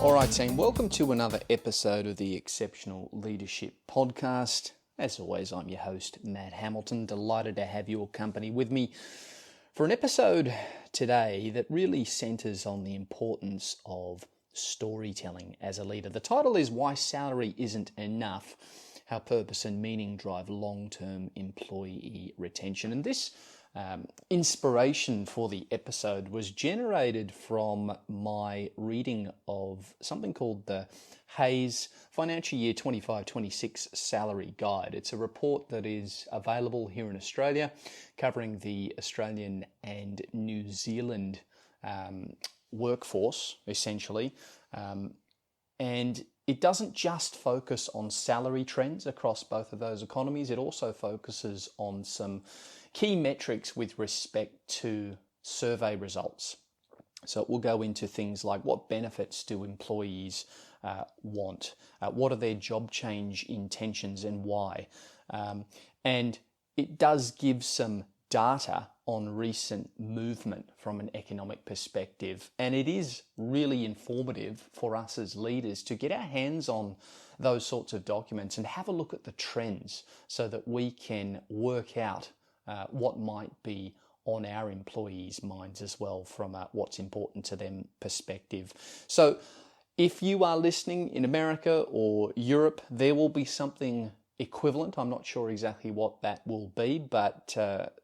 All right, team, welcome to another episode of the Exceptional Leadership Podcast. As always, I'm your host, Matt Hamilton. Delighted to have your company with me for an episode today that really centers on the importance of storytelling as a leader. The title is Why Salary Isn't Enough, How Purpose and Meaning Drive Long-Term Employee Retention. And this inspiration for the episode was generated from my reading of something called the Hays Financial Year 25-26 Salary Guide. It's a report that is available here in Australia, covering the Australian and New Zealand workforce, essentially. And it doesn't just focus on salary trends across both of those economies. It also focuses on some key metrics with respect to survey results. So it will go into things like what benefits do employees want, what are their job change intentions and why. And it does give some data on recent movement from an economic perspective. And it is really informative for us as leaders to get our hands on those sorts of documents and have a look at the trends so that we can work out what might be on our employees' minds as well from what's important to them perspective. So if you are listening in America or Europe, there will be something equivalent. I'm not sure exactly what that will be, but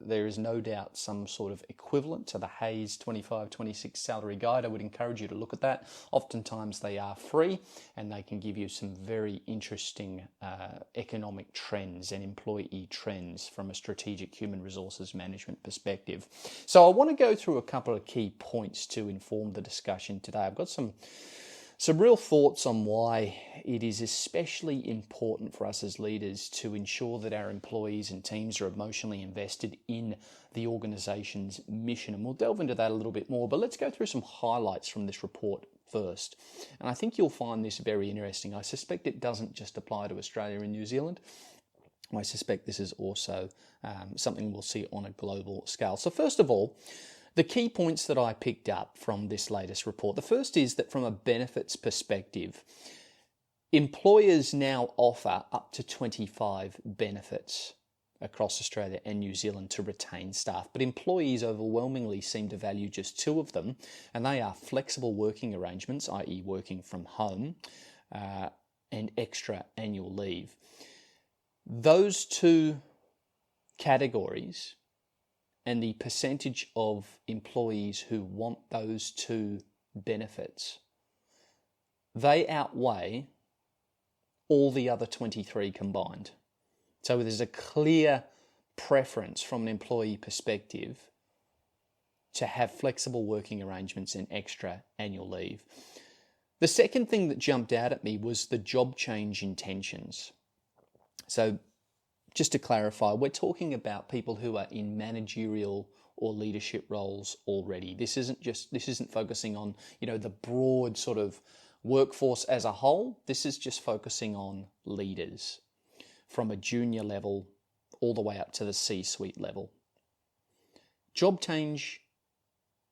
there is no doubt some sort of equivalent to the Hays 25-26 Salary Guide. I would encourage you to look at that. Oftentimes they are free and they can give you some very interesting economic trends and employee trends from a strategic human resources management perspective. So I want to go through a couple of key points to inform the discussion today. I've got some real thoughts on why it is especially important for us as leaders to ensure that our employees and teams are emotionally invested in the organization's mission. And we'll delve into that a little bit more, but let's go through some highlights from this report first. And I think you'll find this very interesting. I suspect it doesn't just apply to Australia and New Zealand. I suspect this is also something we'll see on a global scale. So first of all, the key points that I picked up from this latest report. The first is that from a benefits perspective, employers now offer up to 25 benefits across Australia and New Zealand to retain staff, but employees overwhelmingly seem to value just two of them, and they are flexible working arrangements, i.e. working from home, and extra annual leave. Those two categories and the percentage of employees who want those two benefits, they outweigh all the other 23 combined. So there's a clear preference from an employee perspective to have flexible working arrangements and extra annual leave. The second thing that jumped out at me was the job change intentions. So just to clarify, we're talking about people who are in managerial or leadership roles already. This isn't focusing on, the broad sort of workforce as a whole. This is just focusing on leaders from a junior level all the way up to the C-suite level. Job change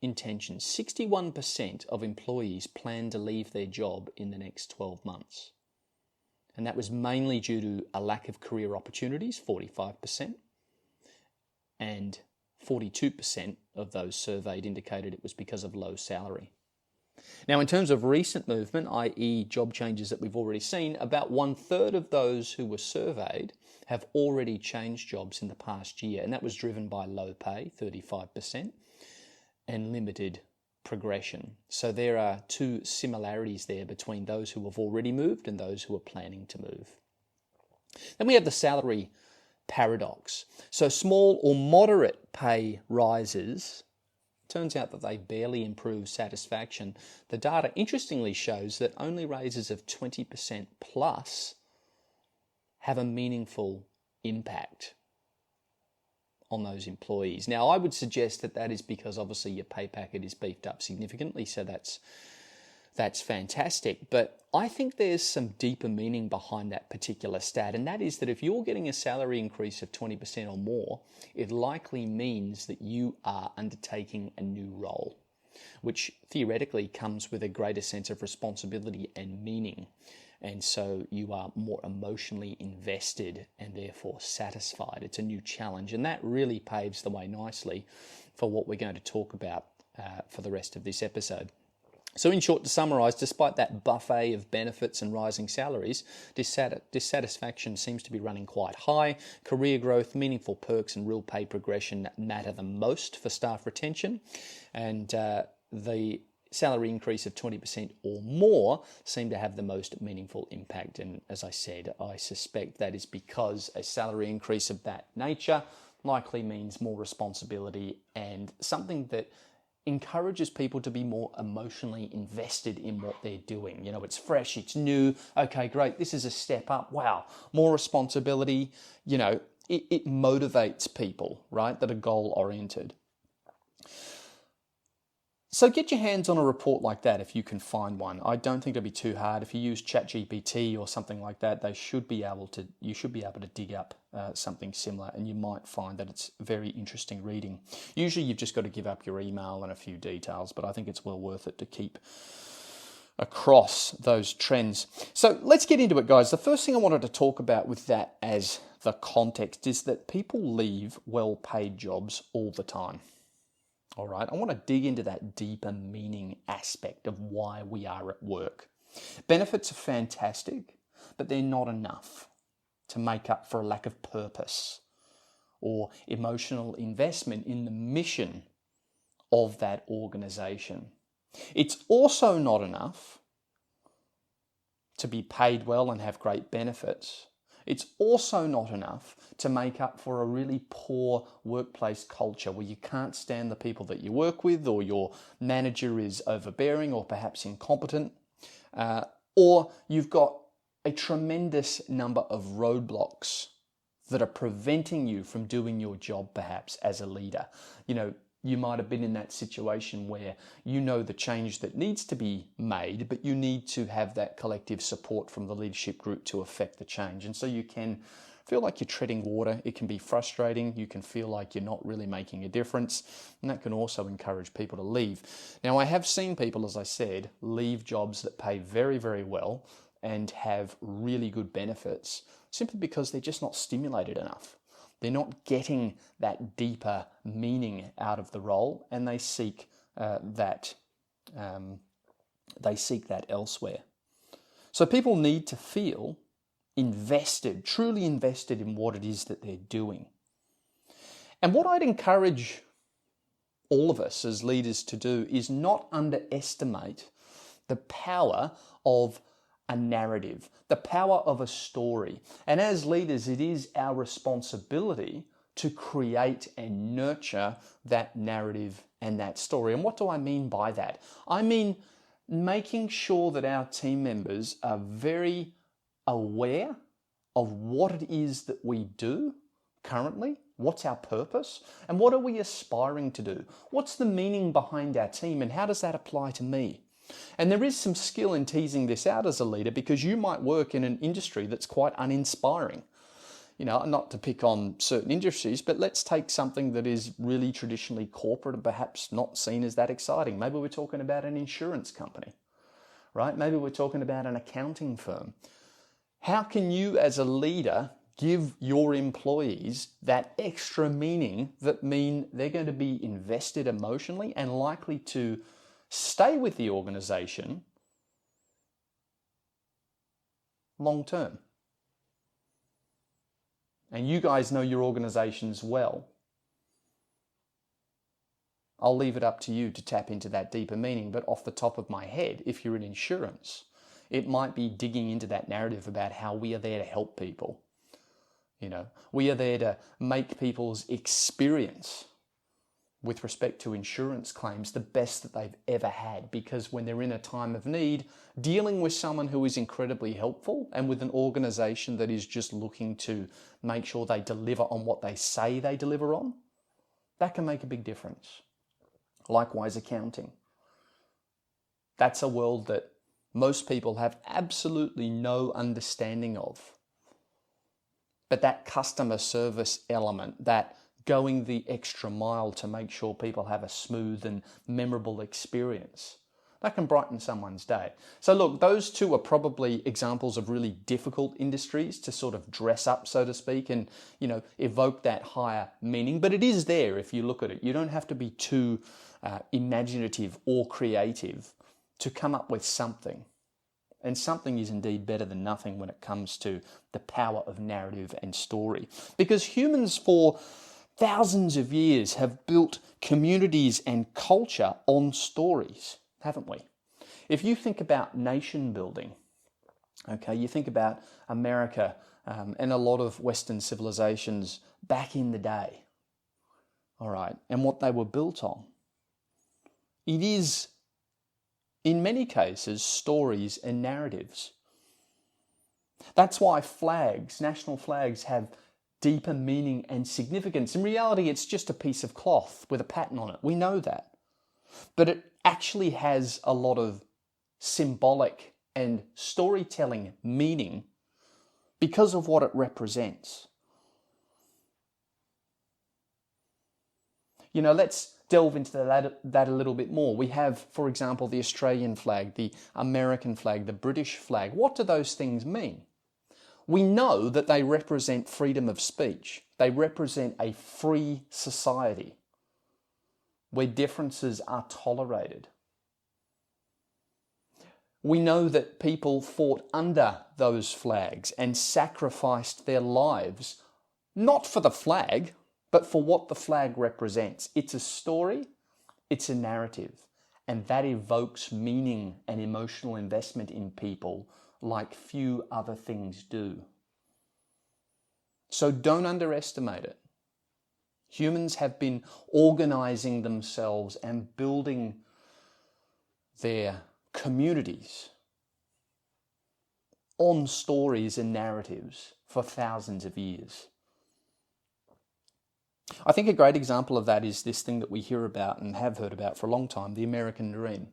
intentions. 61% of employees plan to leave their job in the next 12 months. And that was mainly due to a lack of career opportunities, 45%, and 42% of those surveyed indicated it was because of low salary. Now, in terms of recent movement, i.e. job changes that we've already seen, about 1/3 of those who were surveyed have already changed jobs in the past year, and that was driven by low pay, 35%, and limited progression. So there are two similarities there between those who have already moved and those who are planning to move. Then we have the salary paradox. So small or moderate pay rises, turns out that they barely improve satisfaction. The data interestingly shows that only raises of 20% plus have a meaningful impact on those employees. Now, I would suggest that that is because obviously your pay packet is beefed up significantly, so that's fantastic. But I think there's some deeper meaning behind that particular stat, and that is that if you're getting a salary increase of 20% or more, it likely means that you are undertaking a new role. which theoretically comes with a greater sense of responsibility and meaning. And so you are more emotionally invested and therefore satisfied. It's a new challenge, and that really paves the way nicely for what we're going to talk about for the rest of this episode. So in short, to summarise, despite that buffet of benefits and rising salaries, dissatisfaction seems to be running quite high. Career growth, meaningful perks and real pay progression matter the most for staff retention. And the salary increase of 20% or more seem to have the most meaningful impact. And as I said, I suspect that is because a salary increase of that nature likely means more responsibility and something that encourages people to be more emotionally invested in what they're doing. You know, it's fresh, it's new. Okay, great. This is a step up. Wow. More responsibility. You know, it motivates people, right, that are goal oriented. So get your hands on a report like that if you can find one. I don't think it'll be too hard. If you use ChatGPT or something like that, you should be able to dig up something similar, and you might find that it's very interesting reading. Usually you've just got to give up your email and a few details, but I think it's well worth it to keep across those trends. So let's get into it, guys. The first thing I wanted to talk about with that as the context is that people leave well-paid jobs all the time. All right, I want to dig into that deeper meaning aspect of why we are at work. Benefits are fantastic, but they're not enough to make up for a lack of purpose or emotional investment in the mission of that organization. It's also not enough to be paid well and have great benefits. It's also not enough to make up for a really poor workplace culture where you can't stand the people that you work with, or your manager is overbearing or perhaps incompetent, or you've got a tremendous number of roadblocks that are preventing you from doing your job perhaps as a leader. You know, you might have been in that situation where you know the change that needs to be made, but you need to have that collective support from the leadership group to affect the change. And so you can feel like you're treading water. It can be frustrating. You can feel like you're not really making a difference. And that can also encourage people to leave. Now, I have seen people, as I said, leave jobs that pay very, very well and have really good benefits simply because they're just not stimulated enough. They're not getting that deeper meaning out of the role, and they seek that elsewhere. So people need to feel invested, truly invested in what it is that they're doing. And what I'd encourage all of us as leaders to do is not underestimate the power of a narrative, the power of a story. And as leaders, it is our responsibility to create and nurture that narrative and that story. And what do I mean by that? I mean making sure that our team members are very aware of what it is that we do currently, what's our purpose, and what are we aspiring to do? What's the meaning behind our team, and how does that apply to me? And there is some skill in teasing this out as a leader, because you might work in an industry that's quite uninspiring. You know, not to pick on certain industries, but let's take something that is really traditionally corporate and perhaps not seen as that exciting. Maybe we're talking about an insurance company, right? Maybe we're talking about an accounting firm. How can you as a leader give your employees that extra meaning that mean they're going to be invested emotionally and likely to stay with the organization long term? And you guys know your organizations well. I'll leave it up to you to tap into that deeper meaning, but off the top of my head, if you're in insurance, it might be digging into that narrative about how we are there to help people. You know, we are there to make people's experience with respect to insurance claims the best that they've ever had, because when they're in a time of need, dealing with someone who is incredibly helpful and with an organization that is just looking to make sure they deliver on what they say they deliver on, that can make a big difference. Likewise, accounting. That's a world that most people have absolutely no understanding of. But that customer service element, that going the extra mile to make sure people have a smooth and memorable experience. That can brighten someone's day. So look, those two are probably examples of really difficult industries to sort of dress up, so to speak, and, evoke that higher meaning. But it is there if you look at it. You don't have to be too imaginative or creative to come up with something. And something is indeed better than nothing when it comes to the power of narrative and story. Because humans for thousands of years have built communities and culture on stories, haven't we? If you think about nation building, okay, you think about America and a lot of Western civilizations back in the day, all right, and what they were built on. It is, in many cases, stories and narratives. That's why flags, national flags, have deeper meaning and significance. In reality, it's just a piece of cloth with a pattern on it. We know that. But it actually has a lot of symbolic and storytelling meaning because of what it represents. Let's delve into that a little bit more. We have, for example, the Australian flag, the American flag, the British flag. What do those things mean? We know that they represent freedom of speech. They represent a free society where differences are tolerated. We know that people fought under those flags and sacrificed their lives, not for the flag, but for what the flag represents. It's a story, it's a narrative, and that evokes meaning and emotional investment in people like few other things do. So don't underestimate it. Humans have been organizing themselves and building their communities on stories and narratives for thousands of years. I think a great example of that is this thing that we hear about and have heard about for a long time, the American dream.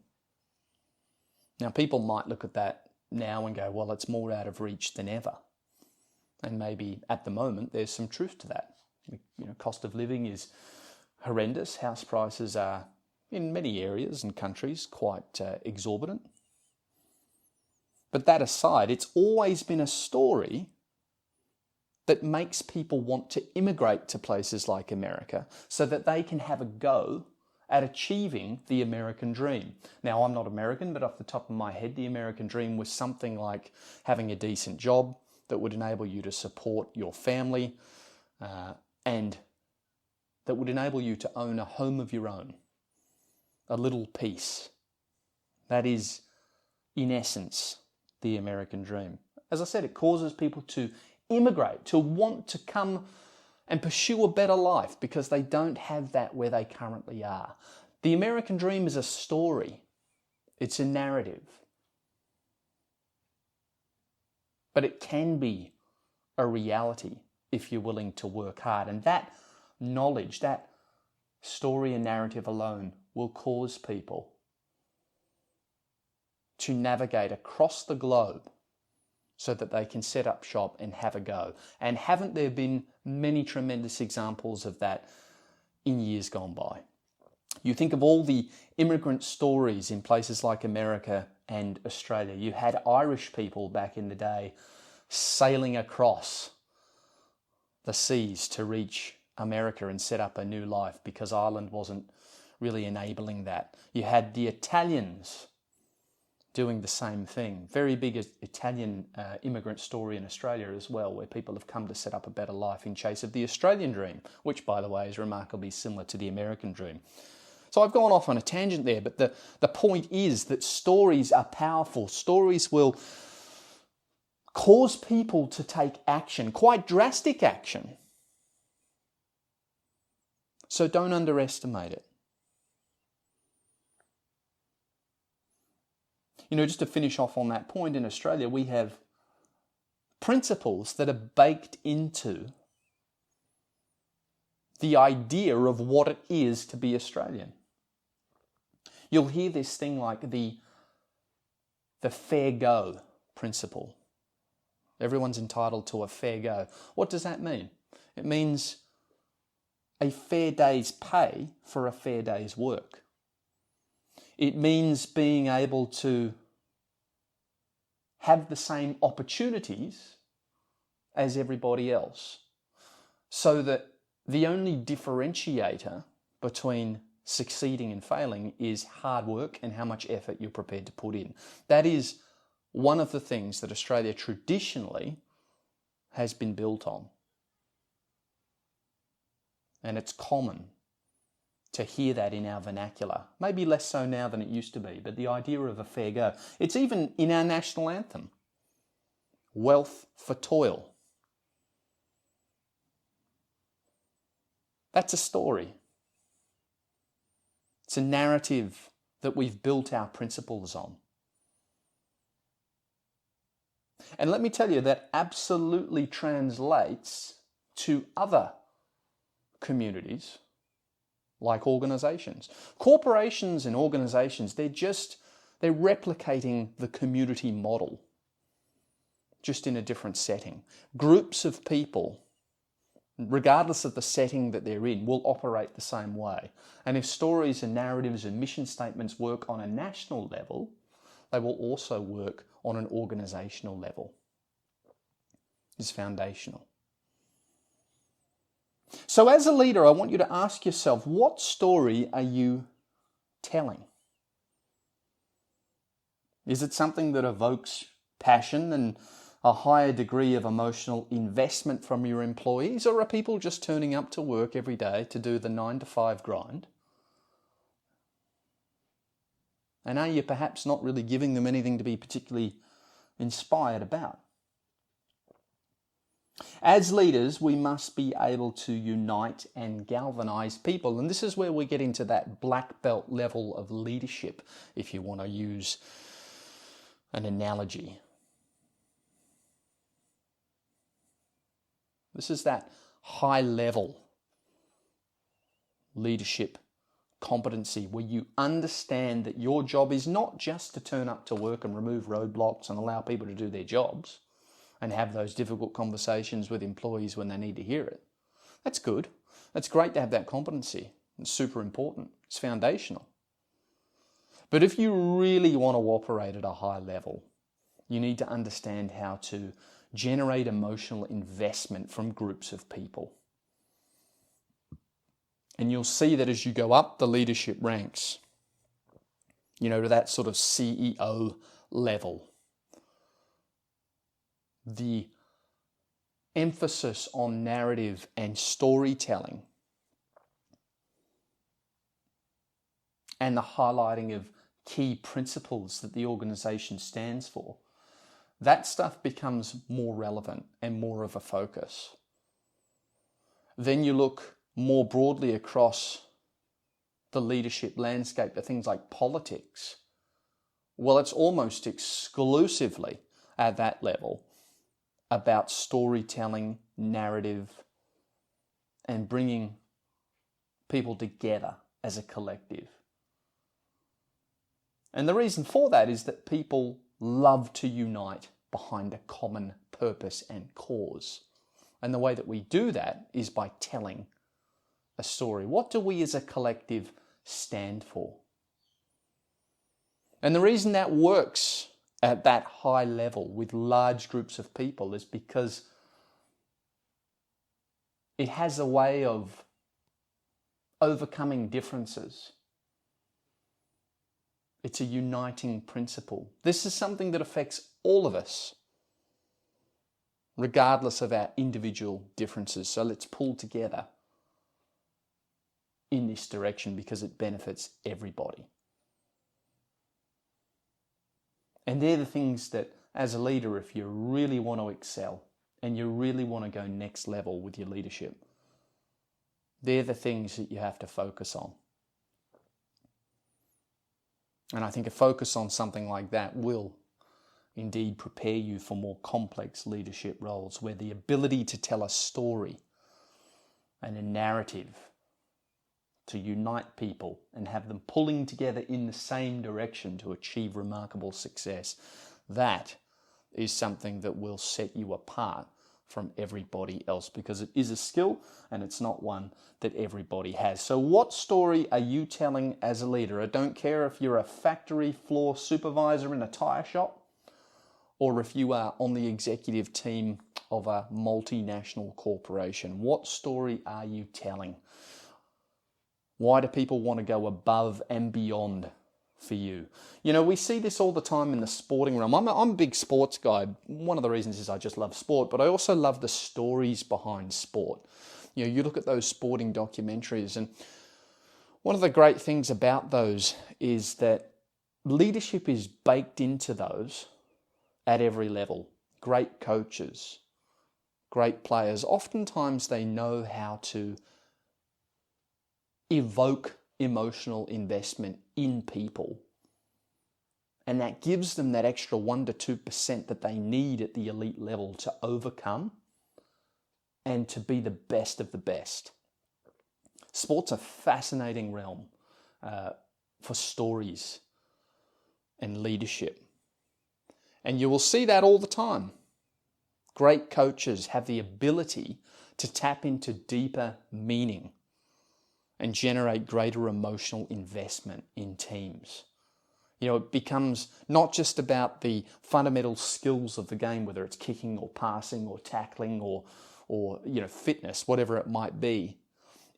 Now, people might look at that now and go, well, it's more out of reach than ever. And maybe at the moment there's some truth to that. Cost of living is horrendous. House prices are, in many areas and countries, quite exorbitant. But that aside, it's always been a story that makes people want to immigrate to places like America so that they can have a go at achieving the American dream. Now, I'm not American, but off the top of my head, the American dream was something like having a decent job that would enable you to support your family and that would enable you to own a home of your own, a little piece. That is, in essence, the American dream. As I said, it causes people to immigrate, to want to come and pursue a better life because they don't have that where they currently are. The American dream is a story. It's a narrative. But it can be a reality if you're willing to work hard. And that knowledge, that story and narrative alone will cause people to navigate across the globe so that they can set up shop and have a go. And haven't there been many tremendous examples of that in years gone by? You think of all the immigrant stories in places like America and Australia. You had Irish people back in the day sailing across the seas to reach America and set up a new life because Ireland wasn't really enabling that. You had the Italians doing the same thing. Very big Italian immigrant story in Australia as well, where people have come to set up a better life in chase of the Australian dream, which, by the way, is remarkably similar to the American dream. So I've gone off on a tangent there, but the point is that stories are powerful. Stories will cause people to take action, quite drastic action. So don't underestimate it. Just to finish off on that point, in Australia we have principles that are baked into the idea of what it is to be Australian. You'll hear this thing like the fair go principle. Everyone's entitled to a fair go. What does that mean? It means a fair day's pay for a fair day's work. It means being able to have the same opportunities as everybody else, so that the only differentiator between succeeding and failing is hard work and how much effort you're prepared to put in. That is one of the things that Australia traditionally has been built on. And it's common to hear that in our vernacular. Maybe less so now than it used to be, but the idea of a fair go. It's even in our national anthem. Wealth for toil. That's a story. It's a narrative that we've built our principles on. And let me tell you, that absolutely translates to other communities, like organisations. Corporations and organisations, they're replicating the community model, just in a different setting. Groups of people, regardless of the setting that they're in, will operate the same way. And if stories and narratives and mission statements work on a national level, they will also work on an organisational level. It's foundational. So as a leader, I want you to ask yourself, what story are you telling? Is it something that evokes passion and a higher degree of emotional investment from your employees, or are people just turning up to work every day to do the 9-to-5 grind? And are you perhaps not really giving them anything to be particularly inspired about? As leaders, we must be able to unite and galvanize people. And this is where we get into that black belt level of leadership, if you want to use an analogy. This is that high level leadership competency where you understand that your job is not just to turn up to work and remove roadblocks and allow people to do their jobs and have those difficult conversations with employees when they need to hear it. That's good. That's great to have that competency. It's super important. It's foundational. But if you really want to operate at a high level, you need to understand how to generate emotional investment from groups of people. And you'll see that as you go up the leadership ranks, to that sort of CEO level, the emphasis on narrative and storytelling and the highlighting of key principles that the organization stands for, that stuff becomes more relevant and more of a focus. Then you look more broadly across the leadership landscape to things like politics. Well, it's almost exclusively at that level about storytelling, narrative, and bringing people together as a collective. And the reason for that is that people love to unite behind a common purpose and cause. And the way that we do that is by telling a story. What do we as a collective stand for? And the reason that works at that high level with large groups of people is because it has a way of overcoming differences. It's a uniting principle. This is something that affects all of us, regardless of our individual differences. So let's pull together in this direction because it benefits everybody. And they're the things that, as a leader, if you really want to excel and you really want to go next level with your leadership, they're the things that you have to focus on. And I think a focus on something like that will indeed prepare you for more complex leadership roles where the ability to tell a story and a narrative to unite people and have them pulling together in the same direction to achieve remarkable success, that is something that will set you apart from everybody else, because it is a skill and it's not one that everybody has. So what story are you telling as a leader? I don't care if you're a factory floor supervisor in a tire shop or if you are on the executive team of a multinational corporation. What story are you telling? Why do people want to go above and beyond for you? You know, we see this all the time in the sporting realm. I'm a big sports guy. One of the reasons is I just love sport, but I also love the stories behind sport. You know, you look at those sporting documentaries, and one of the great things about those is that leadership is baked into those at every level. Great coaches, great players, oftentimes they know how to evoke emotional investment in people. And that gives them that extra 1 to 2% that they need at the elite level to overcome and to be the best of the best. Sport's a fascinating realm for stories and leadership. And you will see that all the time. Great coaches have the ability to tap into deeper meaning and generate greater emotional investment in teams. You know, it becomes not just about the fundamental skills of the game, whether it's kicking or passing or tackling or you know, fitness, whatever it might be.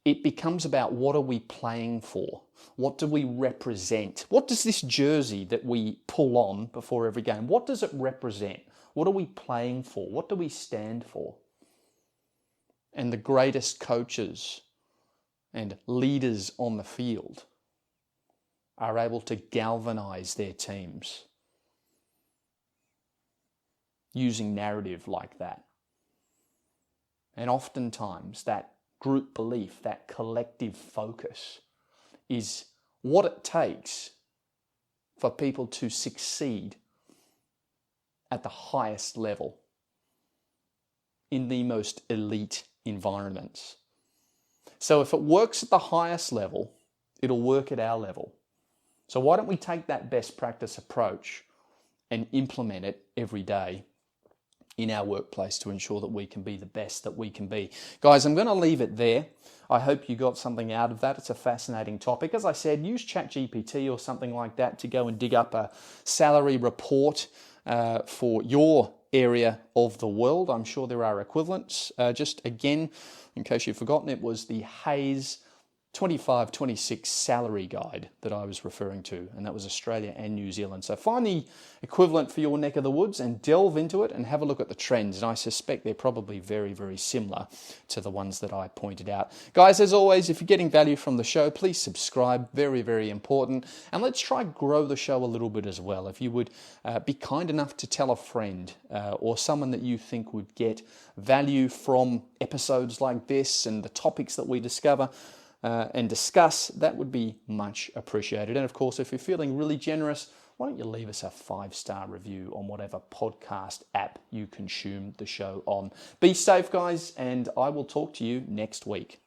It becomes about, what are we playing for? What do we represent? What does this jersey that we pull on before every game, what does it represent? What are we playing for? What do we stand for? And the greatest coaches and leaders on the field are able to galvanize their teams using narrative like that. And oftentimes that group belief, that collective focus, is what it takes for people to succeed at the highest level in the most elite environments. So if it works at the highest level, it'll work at our level. So why don't we take that best practice approach and implement it every day in our workplace to ensure that we can be the best that we can be. Guys, I'm going to leave it there. I hope you got something out of that. It's a fascinating topic. As I said, use ChatGPT or something like that to go and dig up a salary report for your area of the world. I'm sure there are equivalents. Just again, in case you've forgotten, it was the Hays 25-26 salary guide that I was referring to, and that was Australia and New Zealand. So find the equivalent for your neck of the woods and delve into it and have a look at the trends, and I suspect they're probably very, very similar to the ones that I pointed out. Guys, as always, if you're getting value from the show, please subscribe, very, very important, and let's try grow the show a little bit as well. If you would be kind enough to tell a friend or someone that you think would get value from episodes like this and the topics that we discover, and discuss, that would be much appreciated. And of course, if you're feeling really generous, why don't you leave us a 5-star review on whatever podcast app you consume the show on. Be safe, guys, and I will talk to you next week.